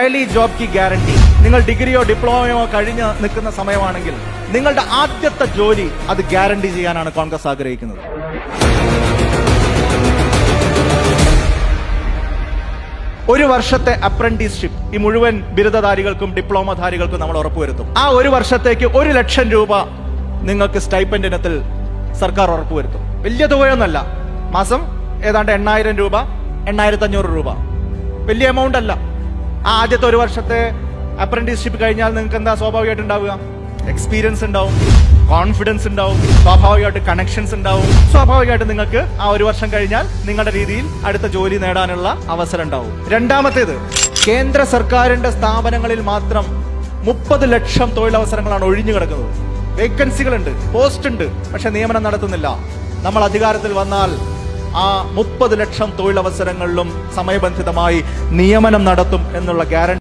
पहली जॉब की ഗ്യാരണ്ടി നിങ്ങൾ ഡിഗ്രിയോ ഡിപ്ലോമയോ കഴിഞ്ഞ് നിൽക്കുന്ന സമയമാണെങ്കിൽ നിങ്ങളുടെ ആദ്യത്തെ ജോലി അത് ഗ്യാരണ്ടി ചെയ്യാനാണ് കോൺഗ്രസ് ആഗ്രഹിക്കുന്നത്. ഒരു വർഷത്തെ അപ്രന്റീസ്ഷിപ്പ് ഈ മുഴുവൻ ബിരുദധാരികൾക്കും ഡിപ്ലോമധാരികൾക്കും നമ്മൾ ഉറപ്പുവരുത്തും. ആ ഒരു വർഷത്തേക്ക് 1 ലക്ഷം രൂപ നിങ്ങൾക്ക് സ്റ്റൈപ്പൻഡ് ഇനത്തിൽ സർക്കാർ ഉറപ്പുവരുത്തും. വലിയ തുകയൊന്നല്ല, മാസം ഏതാണ്ട് 8,000 രൂപ 8,500 രൂപ, വലിയ എമൗണ്ട് അല്ല. ആ ആദ്യത്തെ 1 വർഷത്തെ അപ്രന്റീസ്ഷിപ്പ് കഴിഞ്ഞാൽ നിങ്ങൾക്ക് എന്താ സ്വാഭാവികമായിട്ട് ഉണ്ടാവുക? എക്സ്പീരിയൻസ് ഉണ്ടാവും, കോൺഫിഡൻസ് ഉണ്ടാവും, സ്വാഭാവികമായിട്ട് കണക്ഷൻസ് ഉണ്ടാവും. സ്വാഭാവികമായിട്ട് നിങ്ങൾക്ക് ആ 1 വർഷം കഴിഞ്ഞാൽ നിങ്ങളുടെ രീതിയിൽ അടുത്ത ജോലി നേടാനുള്ള അവസരം ഉണ്ടാവും. രണ്ടാമത്തേത്, കേന്ദ്ര സർക്കാരിന്റെ സ്ഥാപനങ്ങളിൽ മാത്രം 30 ലക്ഷം തൊഴിലവസരങ്ങളാണ് ഒഴിഞ്ഞു കിടക്കുന്നത്. വേക്കൻസികളുണ്ട്, പോസ്റ്റ് ഉണ്ട്, പക്ഷെ നിയമനം നടത്തുന്നില്ല. നമ്മൾ അധികാരത്തിൽ വന്നാൽ ആ 30 ലക്ഷം തൊഴിലവസരങ്ങളിലും സമയബന്ധിതമായി നിയമനം നടത്തും എന്നുള്ള ഗ്യാരണ്ടി